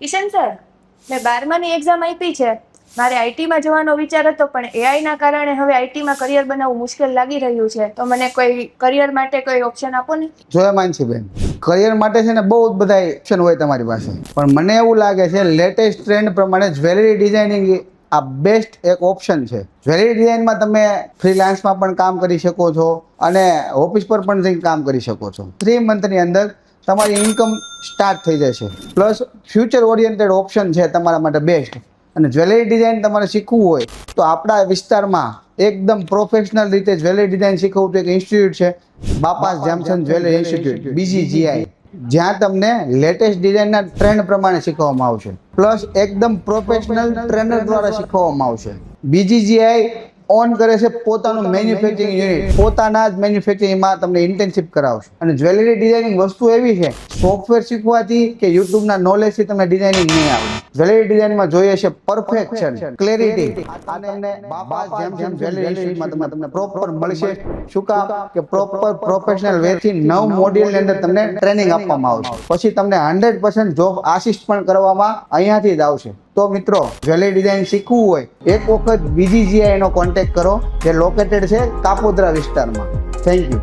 Kishan sir, મેં 12માની exam આપી છે. મારે આઈટીમાં જવાનો વિચાર હતો, પણ એઆઈના કારણે હવે આઈટીમાં કરિયર બનાવવું મુશ્કેલ લાગી રહ્યું છે. તો મને કોઈ કરિયર માટે કોઈ ઓપ્શન આપો ને. જોયા માનસીબેન, કરિયર માટે છે ને બહુ જ બધા ઓપ્શન હોય તમારી પાસે, પણ મને એવું લાગે છે લેટેસ્ટ ટ્રેન્ડ પ્રમાણે જ્વેલરી ડિઝાઇનિંગ આ બેસ્ટ એક ઓપ્શન છે. જ્વેલરી ડિઝાઇનમાં તમે ફ્રીલાન્સમાં પણ કામ કરી શકો છો અને ઓફિસ પર પણ જઈને કામ કરી શકો છો. 3 મંથની અંદર તમારી ઇન્કમ સ્ટાર્ટ થઈ જશે. પ્લસ ફ્યુચર ઓરિએન્ટેડ ઓપ્શન છે તમારા માટે બેસ્ટ. અને જ્વેલરી ડિઝાઇન તમારે શીખવું હોય તો આપણા વિસ્તારમાં એકદમ પ્રોફેશનલ રીતે જ્વેલરી ડિઝાઇન શીખવું તો એક ઇન્સ્ટિટ્યૂટ છે, બાપાસ જેમસન જ્વેલરી ઇન્સ્ટિટ્યૂટ BGGI, જ્યાં તમને લેટેસ્ટ ડિઝાઇનના ટ્રેન્ડ પ્રમાણે શીખવવામાં આવશે. પ્લસ એકદમ પ્રોફેશનલ ટ્રેનર દ્વારા શીખવવામાં આવશે. BGGI ઓન કરે છે પોતાનું મેન્યુફેક્ચરિંગ યુનિટ, પોતાના જ મેન્યુફેક્ચરિંગમાં તમને ઇન્ટર્નશિપ કરાવશે. અને જ્વેલરી ડિઝાઇનિંગ વસ્તુ એવી છે, સોફ્ટવેર શીખવાથી કે યુટ્યુબના નોલેજથી તમને ડિઝાઇનિંગ નહીં આવડે. જ્વેલરી ડિઝાઇનમાં જોઈએ છે પરફેક્શન, ક્લેરિટી. અને બાપાસ જેમસન જ્વેલરી ઇન્સ્ટિટ્યૂટમાં તમને પ્રોપર મળશે. શું કામ કે પ્રોપર પ્રોફેશનલ વેથી 9 મોડ્યુલની અંદર તમને ટ્રેનિંગ આપવામાં આવશે. પછી તમને 100% જોબ આસિસ્ટ પણ કરવામાં અહીંયાથી જ આવશે. તો મિત્રો, જ્વેલરી ડિઝાઇન શીખવું હોય એક વખત BGGI નો કોન્ટેક્ટ કરો, જે લોકેટેડ છે કાપોદ્રા વિસ્તારમાં. Thank you.